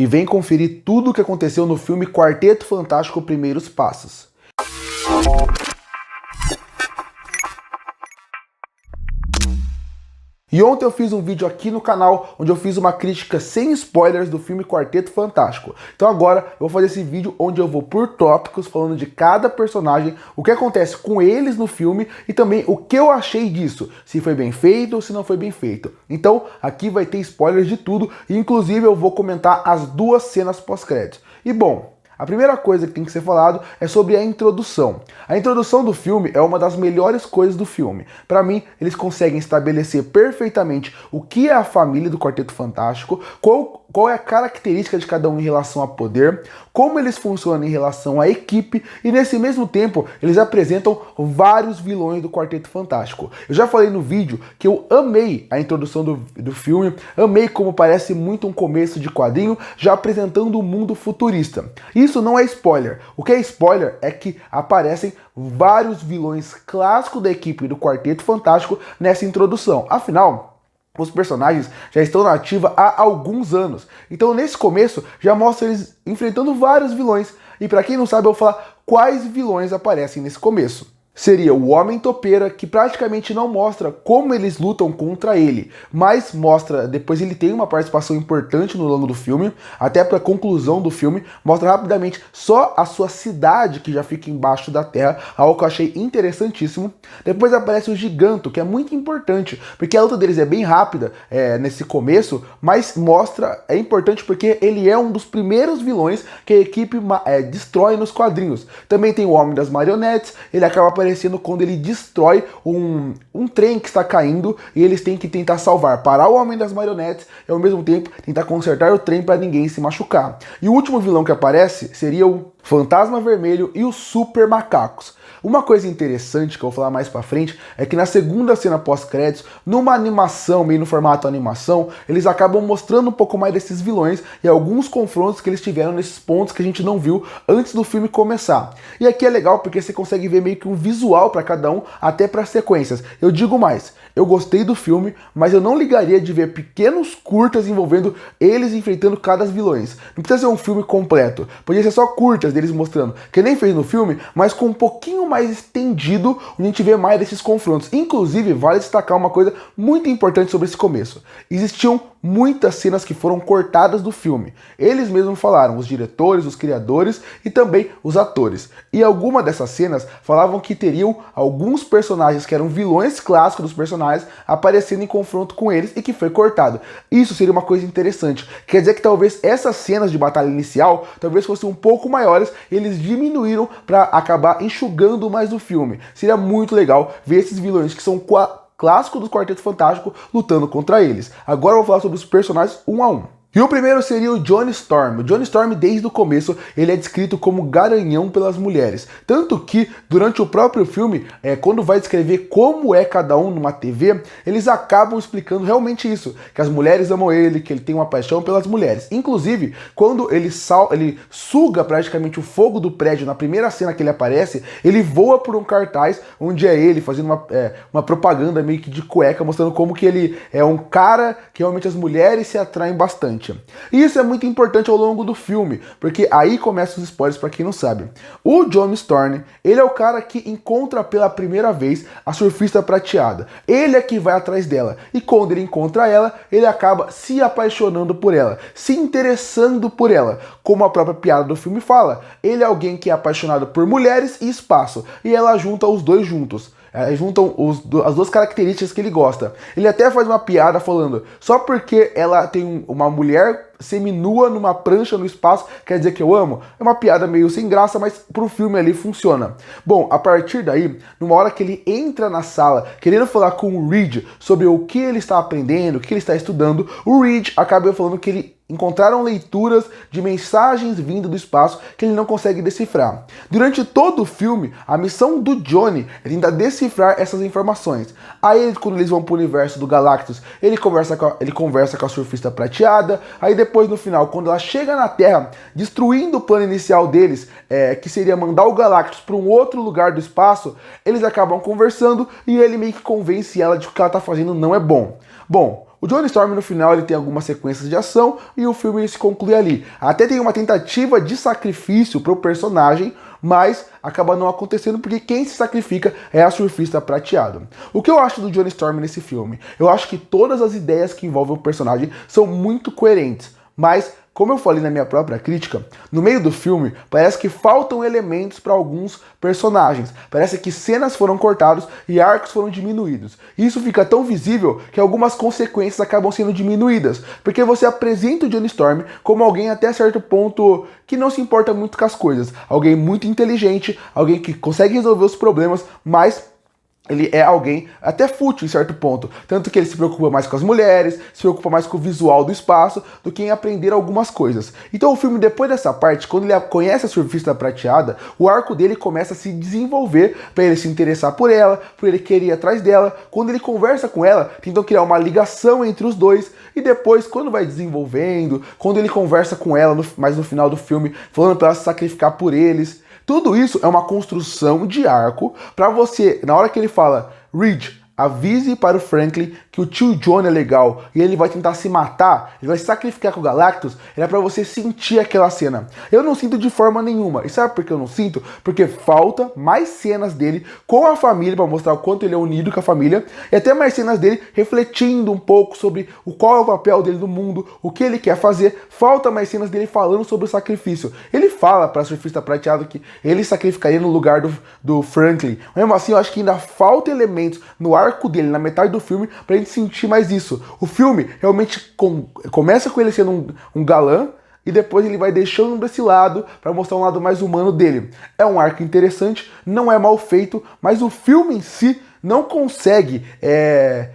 e vem conferir tudo o que aconteceu no filme Quarteto Fantástico Primeiros Passos. E ontem eu fiz um vídeo aqui no canal onde eu fiz uma crítica sem spoilers do filme Quarteto Fantástico. Então agora eu vou fazer esse vídeo onde eu vou por tópicos falando de cada personagem, o que acontece com eles no filme e também o que eu achei disso, se foi bem feito ou se não foi bem feito. Então aqui vai ter spoilers de tudo e inclusive eu vou comentar as duas cenas pós-créditos. E bom, a primeira coisa que tem que ser falado é sobre a introdução. A introdução do filme é uma das melhores coisas do filme. Para mim, eles conseguem estabelecer perfeitamente o que é a família do Quarteto Fantástico, qual é a característica de cada um em relação a poder, como eles funcionam em relação à equipe e nesse mesmo tempo eles apresentam vários vilões do Quarteto Fantástico. Eu já falei no vídeo que eu amei a introdução do filme, amei como parece muito um começo de quadrinho, já apresentando um mundo futurista. Isso não é spoiler. O que é spoiler é que aparecem vários vilões clássicos da equipe do Quarteto Fantástico nessa introdução. Afinal, os personagens já estão na ativa há alguns anos. Então nesse começo já mostra eles enfrentando vários vilões. E para quem não sabe, eu vou falar quais vilões aparecem nesse começo. Seria o Homem Topeira, que praticamente não mostra como eles lutam contra ele, mas mostra, depois ele tem uma participação importante no longo do filme, até para a conclusão do filme, mostra rapidamente só a sua cidade que já fica embaixo da terra, algo que eu achei interessantíssimo. Depois aparece o Giganto, que é muito importante, porque a luta deles é bem rápida nesse começo, mas é importante porque ele é um dos primeiros vilões que a equipe destrói nos quadrinhos. Também tem o Homem das Marionetes, ele acaba aparecendo quando ele destrói um trem que está caindo e eles têm que tentar salvar, parar o Homem das Marionetes e ao mesmo tempo tentar consertar o trem para ninguém se machucar. E o último vilão que aparece seria o Fantasma Vermelho e os Super Macacos. Uma coisa interessante que eu vou falar mais pra frente é que na segunda cena pós-créditos, numa animação, meio no formato animação, eles acabam mostrando um pouco mais desses vilões e alguns confrontos que eles tiveram nesses pontos que a gente não viu antes do filme começar. E aqui é legal porque você consegue ver meio que um visual pra cada um, até para sequências. Eu digo mais, eu gostei do filme, mas eu não ligaria de ver pequenos curtas envolvendo eles enfrentando cada vilões. Não precisa ser um filme completo, podia ser só curtas deles mostrando, que nem fez no filme, mas com um pouquinho mais estendido, onde a gente vê mais desses confrontos. Inclusive, vale destacar uma coisa muito importante sobre esse começo. Existiam muitas cenas que foram cortadas do filme. Eles mesmos falaram, os diretores, os criadores e também os atores. E algumas dessas cenas falavam que teriam alguns personagens que eram vilões clássicos dos personagens aparecendo em confronto com eles e que foi cortado. Isso seria uma coisa interessante. Quer dizer que talvez essas cenas de batalha inicial talvez fossem um pouco maiores e eles diminuíram para acabar enxugando mais o filme. Seria muito legal ver esses vilões que são clássico do Quarteto Fantástico lutando contra eles. Agora eu vou falar sobre os personagens um a um. E o primeiro seria o Johnny Storm. O Johnny Storm, desde o começo, ele é descrito como garanhão pelas mulheres. Tanto que, durante o próprio filme, quando vai descrever como é cada um numa TV, eles acabam explicando realmente isso. Que as mulheres amam ele, que ele tem uma paixão pelas mulheres. Inclusive, quando ele suga praticamente o fogo do prédio na primeira cena que ele aparece, ele voa por um cartaz onde é ele fazendo uma propaganda meio que de cueca, mostrando como que ele é um cara que realmente as mulheres se atraem bastante. E isso é muito importante ao longo do filme, porque aí começam os spoilers para quem não sabe. O Johnny Storm, ele é o cara que encontra pela primeira vez a surfista prateada. Ele é que vai atrás dela. E quando ele encontra ela, ele acaba se apaixonando por ela, se interessando por ela. Como a própria piada do filme fala, ele é alguém que é apaixonado por mulheres e espaço, e ela junta os dois juntos. Juntam as duas características que ele gosta. Ele até faz uma piada falando, só porque ela tem uma mulher seminua numa prancha no espaço, quer dizer que eu amo? É uma piada meio sem graça, mas pro filme ali funciona. Bom, a partir daí, numa hora que ele entra na sala, querendo falar com o Reed sobre o que ele está aprendendo, o que ele está estudando, o Reed acaba falando que ele encontraram leituras de mensagens vindo do espaço que ele não consegue decifrar. Durante todo o filme, a missão do Johnny é tentar decifrar essas informações. Aí, quando eles vão pro universo do Galactus, ele conversa com a surfista prateada. Aí depois, no final, quando ela chega na Terra, destruindo o plano inicial deles, que seria mandar o Galactus para um outro lugar do espaço, eles acabam conversando e ele meio que convence ela de que o que ela tá fazendo não é bom. Bom, o Johnny Storm no final ele tem algumas sequências de ação e o filme se conclui ali. Até tem uma tentativa de sacrifício pro personagem, mas acaba não acontecendo porque quem se sacrifica é a surfista prateada. O que eu acho do Johnny Storm nesse filme? Eu acho que todas as ideias que envolvem o personagem são muito coerentes, mas como eu falei na minha própria crítica, no meio do filme parece que faltam elementos para alguns personagens. Parece que cenas foram cortadas e arcos foram diminuídos. E isso fica tão visível que algumas consequências acabam sendo diminuídas, porque você apresenta o Johnny Storm como alguém até certo ponto que não se importa muito com as coisas. Alguém muito inteligente, alguém que consegue resolver os problemas, mas ele é alguém até fútil em certo ponto. Tanto que ele se preocupa mais com as mulheres, se preocupa mais com o visual do espaço, do que em aprender algumas coisas. Então o filme, depois dessa parte, quando ele conhece a surfista prateada, o arco dele começa a se desenvolver para ele se interessar por ela, por ele querer ir atrás dela. Quando ele conversa com ela, tentam criar uma ligação entre os dois. E depois, quando vai desenvolvendo, quando ele conversa com ela, mais no final do filme, falando para ela se sacrificar por eles. Tudo isso é uma construção de arco para você, na hora que ele fala, Reed, avise para o Franklin que o tio John é legal e ele vai tentar se matar, ele vai se sacrificar com o Galactus, era para você sentir aquela cena. Eu não sinto de forma nenhuma. E sabe por que eu não sinto? Porque falta mais cenas dele com a família para mostrar o quanto ele é unido com a família e até mais cenas dele refletindo um pouco sobre qual é o papel dele no mundo, o que ele quer fazer. Falta mais cenas dele falando sobre o sacrifício. Ele fala para a surfista prateado que ele sacrificaria no lugar do Franklin. Mesmo assim, eu acho que ainda falta elementos no arco dele, na metade do filme, pra gente sentir mais isso. O filme realmente começa com ele sendo um galã, e depois ele vai deixando desse lado para mostrar um lado mais humano dele. É um arco interessante, não é mal feito, mas o filme em si não consegue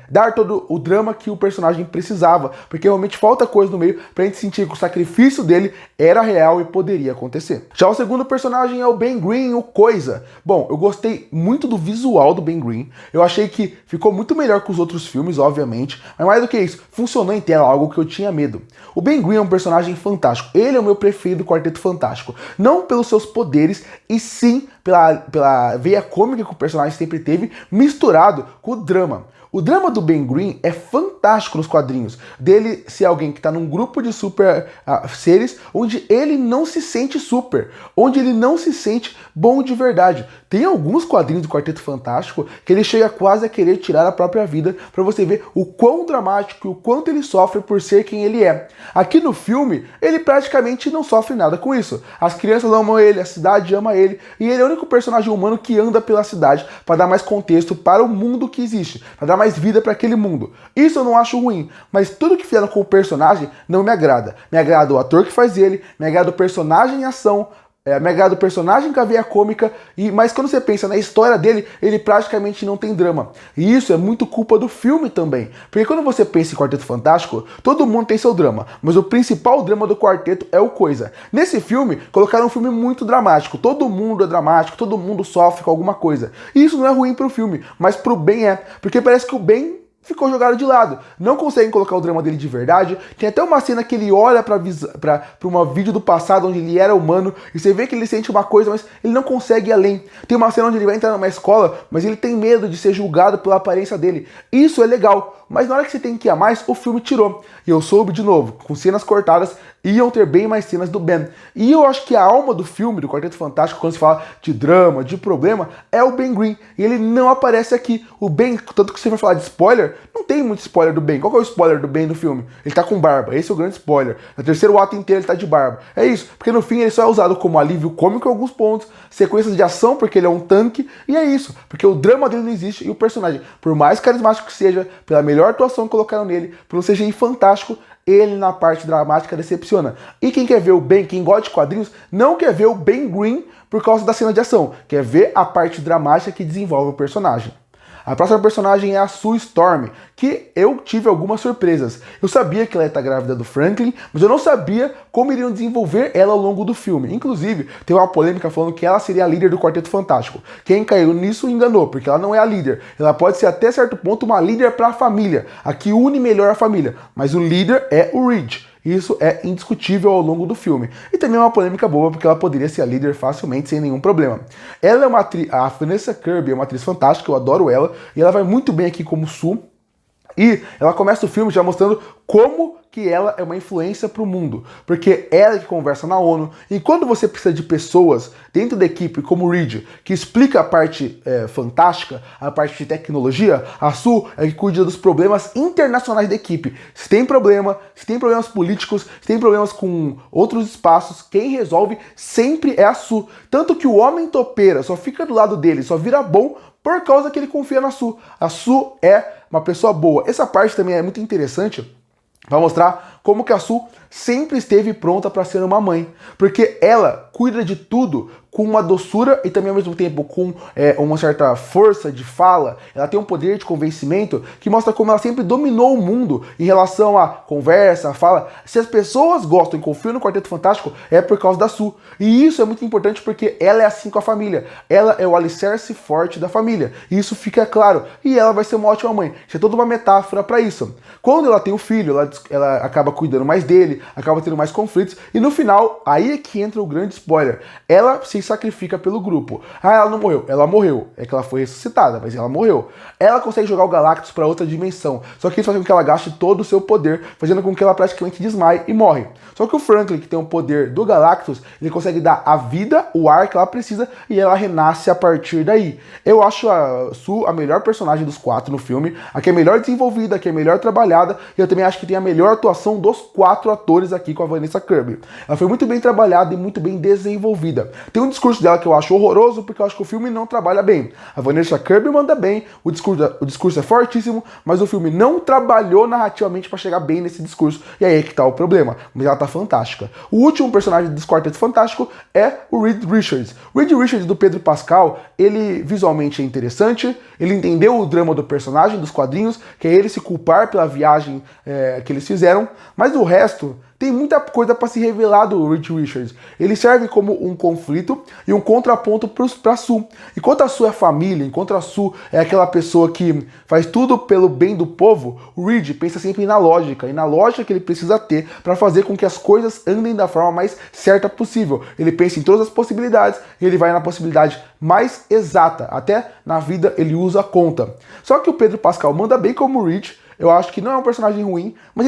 dar todo o drama que o personagem precisava, porque realmente falta coisa no meio pra gente sentir que o sacrifício dele era real e poderia acontecer. Já o segundo personagem é o Ben Green, o Coisa. Bom, eu gostei muito do visual do Ben Green, eu achei que ficou muito melhor que os outros filmes, obviamente, mas mais do que isso, funcionou em tela, algo que eu tinha medo. O Ben Green é um personagem fantástico, ele é o meu preferido do Quarteto Fantástico, não pelos seus poderes, e sim pela veia cômica que o personagem sempre teve, misturado com o drama. O drama do Ben Green é fantástico nos quadrinhos, dele ser alguém que está num grupo de super seres onde ele não se sente super, onde ele não se sente bom de verdade. Tem alguns quadrinhos do Quarteto Fantástico que ele chega quase a querer tirar a própria vida, para você ver o quão dramático e o quanto ele sofre por ser quem ele é. Aqui no filme, ele praticamente não sofre nada com isso. As crianças amam ele, a cidade ama ele, e ele é o único personagem humano que anda pela cidade para dar mais contexto para o mundo que existe, para dar mais vida para aquele mundo. Isso eu não acho ruim, mas tudo que fizeram com o personagem não me agrada. Me agrada o ator que faz ele, me agrada o personagem em ação, me agrada o personagem com a veia cômica, mas quando você pensa na história dele, ele praticamente não tem drama. E isso é muito culpa do filme também. Porque quando você pensa em Quarteto Fantástico, todo mundo tem seu drama, mas o principal drama do quarteto é o Coisa. Nesse filme, colocaram um filme muito dramático. Todo mundo é dramático, todo mundo sofre com alguma coisa. E isso não é ruim pro filme, mas pro Ben é. Porque parece que o Ben ficou jogado de lado. Não conseguem colocar o drama dele de verdade. Tem até uma cena que ele olha para um vídeo do passado onde ele era humano e você vê que ele sente uma coisa, mas ele não consegue ir além. Tem uma cena onde ele vai entrar numa escola, mas ele tem medo de ser julgado pela aparência dele. Isso é legal, mas na hora que você tem que ir a mais, o filme tirou. E eu soube de novo, com cenas cortadas, iam ter bem mais cenas do Ben. E eu acho que a alma do filme, do Quarteto Fantástico, quando se fala de drama, de problema, é o Ben Green. E ele não aparece aqui. O Ben, tanto que você vai falar de spoiler, não tem muito spoiler do Ben. Qual que é o spoiler do Ben no filme? Ele tá com barba, esse é o grande spoiler. No terceiro ato inteiro ele tá de barba. É isso, porque no fim ele só é usado como alívio cômico em alguns pontos, sequências de ação porque ele é um tanque, e é isso, porque o drama dele não existe, e o personagem, por mais carismático que seja, pela melhor atuação que colocaram nele, por um CGI fantástico, ele na parte dramática decepciona. E quem quer ver o Ben, quem gosta de quadrinhos, não quer ver o Ben Green por causa da cena de ação, quer ver a parte dramática que desenvolve o personagem. A próxima personagem é a Sue Storm, que eu tive algumas surpresas. Eu sabia que ela ia estar grávida do Franklin, mas eu não sabia como iriam desenvolver ela ao longo do filme. Inclusive, tem uma polêmica falando que ela seria a líder do Quarteto Fantástico. Quem caiu nisso enganou, porque ela não é a líder. Ela pode ser até certo ponto uma líder para a família, a que une melhor a família. Mas o líder é o Reed. Isso é indiscutível ao longo do filme. E também é uma polêmica boa, porque ela poderia ser a líder facilmente, sem nenhum problema. Ela é uma atriz, a Vanessa Kirby é uma atriz fantástica, eu adoro ela, e ela vai muito bem aqui como Sue. E ela começa o filme já mostrando como que ela é uma influência para o mundo, porque ela é que conversa na ONU, e quando você precisa de pessoas dentro da equipe, como o Reed, que explica a parte fantástica, a parte de tecnologia, a Sue é que cuida dos problemas internacionais da equipe. Se tem problema, se tem problemas políticos, se tem problemas com outros espaços, quem resolve sempre é a Sue. Tanto que o Homem Topeira só fica do lado dele, só vira bom por causa que ele confia na Sue. A Sue é uma pessoa boa. Essa parte também é muito interessante para mostrar como que a Sue sempre esteve pronta para ser uma mãe, porque ela cuida de tudo com uma doçura e também ao mesmo tempo com uma certa força de fala. Ela tem um poder de convencimento que mostra como ela sempre dominou o mundo em relação à conversa, à fala. Se as pessoas gostam e confiam no Quarteto Fantástico, é por causa da Sue. E isso é muito importante porque ela é assim com a família. Ela é o alicerce forte da família. E isso fica claro. E ela vai ser uma ótima mãe. Isso é toda uma metáfora para isso. Quando ela tem o filho, ela acaba cuidando mais dele, acaba tendo mais conflitos. E no final, aí é que entra o grande spoiler. Ela se sacrifica pelo grupo. Ah, ela não morreu. Ela morreu. É que ela foi ressuscitada, mas ela morreu. Ela consegue jogar o Galactus para outra dimensão. Só que isso faz com que ela gaste todo o seu poder, fazendo com que ela praticamente desmaie e morre. Só que o Franklin, que tem o poder do Galactus, ele consegue dar a vida, o ar que ela precisa, e ela renasce a partir daí. Eu acho a Sue a melhor personagem dos 4 no filme, a que é melhor desenvolvida, a que é melhor trabalhada, e eu também acho que tem a melhor atuação dos 4 atores aqui com a Vanessa Kirby. Ela foi muito bem trabalhada e muito bem desenvolvida. Tem um discurso dela que eu acho horroroso, porque eu acho que o filme não trabalha bem. A Vanessa Kirby manda bem, o discurso é fortíssimo, mas o filme não trabalhou narrativamente para chegar bem nesse discurso, e aí é que tá o problema. Mas ela tá fantástica. O último personagem desse Quarteto Fantástico é o Reed Richards. O Reed Richards do Pedro Pascal, ele visualmente é interessante, ele entendeu o drama do personagem, dos quadrinhos, que é ele se culpar pela viagem que eles fizeram, mas o resto tem muita coisa para se revelar do Reed Richards. Ele serve como um conflito e um contraponto para a Sue. Enquanto a Sue é família, enquanto a Sue é aquela pessoa que faz tudo pelo bem do povo, o Reed pensa sempre na lógica, e na lógica que ele precisa ter para fazer com que as coisas andem da forma mais certa possível. Ele pensa em todas as possibilidades e ele vai na possibilidade mais exata. Até na vida ele usa a conta. Só que o Pedro Pascal manda bem como o Reed. Eu acho que não é um personagem ruim, mas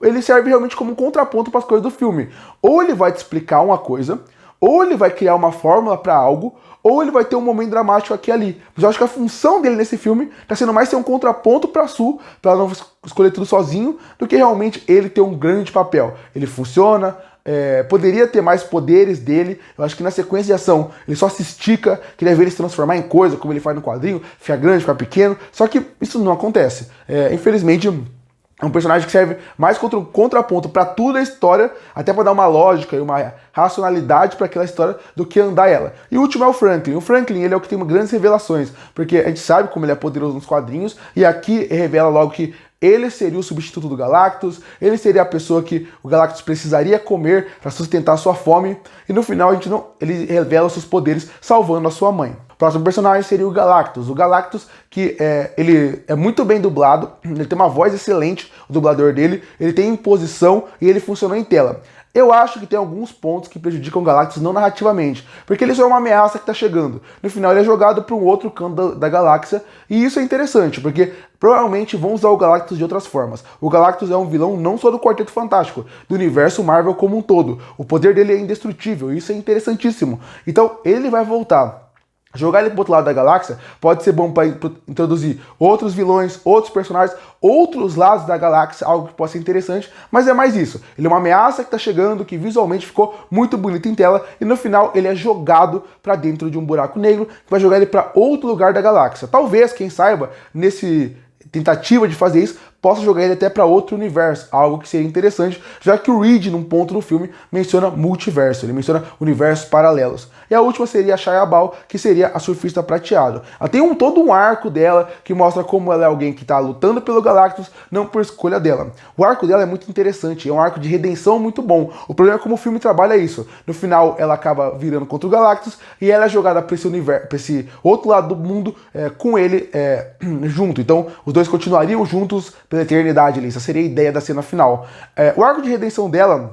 ele serve realmente como um contraponto para as coisas do filme. Ou ele vai te explicar uma coisa, ou ele vai criar uma fórmula para algo, ou ele vai ter um momento dramático aqui e ali. Mas eu acho que a função dele nesse filme está sendo mais ser um contraponto para a Sue, para ela não escolher tudo sozinho, do que realmente ele ter um grande papel. Ele funciona. Poderia ter mais poderes dele. Eu acho que na sequência de ação ele só se estica, queria ver ele se transformar em coisa, como ele faz no quadrinho, ficar grande, ficar pequeno, só que isso não acontece. Infelizmente é um personagem que serve mais contra um contraponto para toda a história, até para dar uma lógica e uma racionalidade para aquela história do que andar ela. E o último é o Franklin. O Franklin, ele é o que tem grandes revelações, porque a gente sabe como ele é poderoso nos quadrinhos, e aqui revela logo que ele seria o substituto do Galactus, ele seria a pessoa que o Galactus precisaria comer para sustentar sua fome, e no final ele revela seus poderes salvando a sua mãe. O próximo personagem seria o Galactus. O Galactus, que ele é muito bem dublado, ele tem uma voz excelente, o dublador dele, ele tem imposição e ele funciona em tela. Eu acho que tem alguns pontos que prejudicam o Galactus não narrativamente, porque ele só é uma ameaça que está chegando. No final ele é jogado para um outro canto da galáxia, e isso é interessante, porque provavelmente vão usar o Galactus de outras formas. O Galactus é um vilão não só do Quarteto Fantástico, do universo Marvel como um todo. O poder dele é indestrutível, e isso é interessantíssimo. Então ele vai voltar. Jogar ele pro outro lado da galáxia pode ser bom para introduzir outros vilões, outros personagens, outros lados da galáxia, algo que pode ser interessante, mas é mais isso. Ele é uma ameaça que tá chegando, que visualmente ficou muito bonito em tela, e no final ele é jogado para dentro de um buraco negro, que vai jogar ele para outro lugar da galáxia. Talvez, quem saiba, nesse tentativa de fazer isso, possa jogar ele até para outro universo, algo que seria interessante, já que o Reed, num ponto no filme, menciona multiverso, ele menciona universos paralelos. E a última seria a Shia LaBeouf, que seria a surfista prateado. Ela tem todo um arco dela, que mostra como ela é alguém que está lutando pelo Galactus, não por escolha dela. O arco dela é muito interessante, é um arco de redenção muito bom. O problema é como o filme trabalha isso. No final, ela acaba virando contra o Galactus, e ela é jogada para esse universo, para esse outro lado do mundo, com ele junto. Então, os dois continuariam juntos pela eternidade ali. Essa seria a ideia da cena final. O arco de redenção dela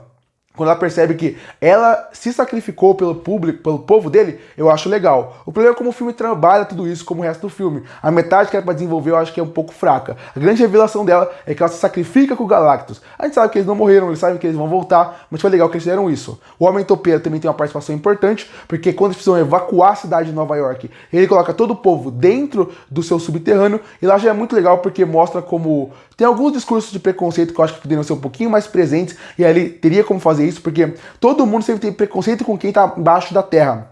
Quando ela percebe que ela se sacrificou pelo público, pelo povo dele, eu acho legal. O problema é como o filme trabalha tudo isso como o resto do filme. A metade que era pra desenvolver eu acho que é um pouco fraca. A grande revelação dela é que ela se sacrifica com o Galactus. A gente sabe que eles não morreram, eles sabem que eles vão voltar, mas foi legal que eles fizeram isso. O Homem Topeira também tem uma participação importante, porque quando eles precisam evacuar a cidade de Nova York, ele coloca todo o povo dentro do seu subterrâneo, e lá já é muito legal porque mostra como tem alguns discursos de preconceito que eu acho que poderiam ser um pouquinho mais presentes, e ali teria como fazer isso, porque todo mundo sempre tem preconceito com quem tá embaixo da terra,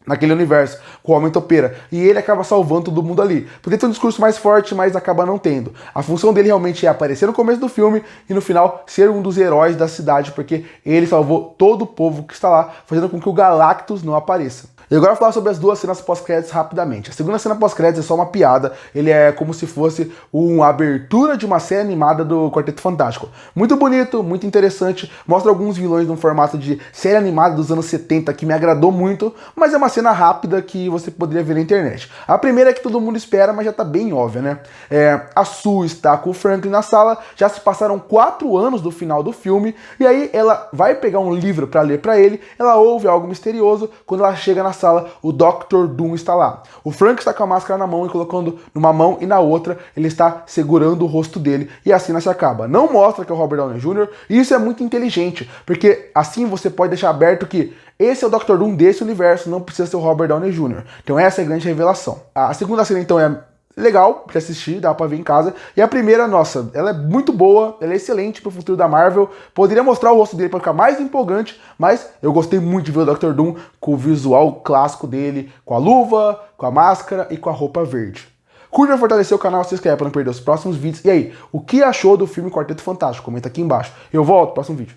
naquele universo, com o Homem Topeira. E ele acaba salvando todo mundo ali. Poderia ter um discurso mais forte, mas acaba não tendo. A função dele realmente é aparecer no começo do filme e no final ser um dos heróis da cidade, porque ele salvou todo o povo que está lá, fazendo com que o Galactus não apareça. E agora eu vou falar sobre as duas cenas pós-créditos rapidamente. A segunda cena pós-créditos é só uma piada, ele é como se fosse uma abertura de uma série animada do Quarteto Fantástico. Muito bonito, muito interessante, mostra alguns vilões num formato de série animada dos anos 70 que me agradou muito, mas é uma cena rápida que você poderia ver na internet. A primeira é que todo mundo espera, mas já tá bem óbvia, né? A Sue está com o Franklin na sala, já se passaram 4 anos do final do filme, e aí ela vai pegar um livro para ler para ele, ela ouve algo misterioso, quando ela chega na sala, o Dr. Doom está lá. O Frank está com a máscara na mão e colocando numa mão e na outra ele está segurando o rosto dele e a cena se acaba. Não mostra que é o Robert Downey Jr. e isso é muito inteligente, porque assim você pode deixar aberto que esse é o Dr. Doom desse universo, não precisa ser o Robert Downey Jr. Então essa é a grande revelação. A segunda cena então é legal pra assistir, dá pra ver em casa. E a primeira, nossa, ela é muito boa, ela é excelente pro futuro da Marvel. Poderia mostrar o rosto dele pra ficar mais empolgante, mas eu gostei muito de ver o Dr. Doom com o visual clássico dele, com a luva, com a máscara e com a roupa verde. Curta e fortalecer o canal, se inscreve pra não perder os próximos vídeos. E aí, o que achou do filme Quarteto Fantástico? Comenta aqui embaixo. Eu volto no próximo vídeo.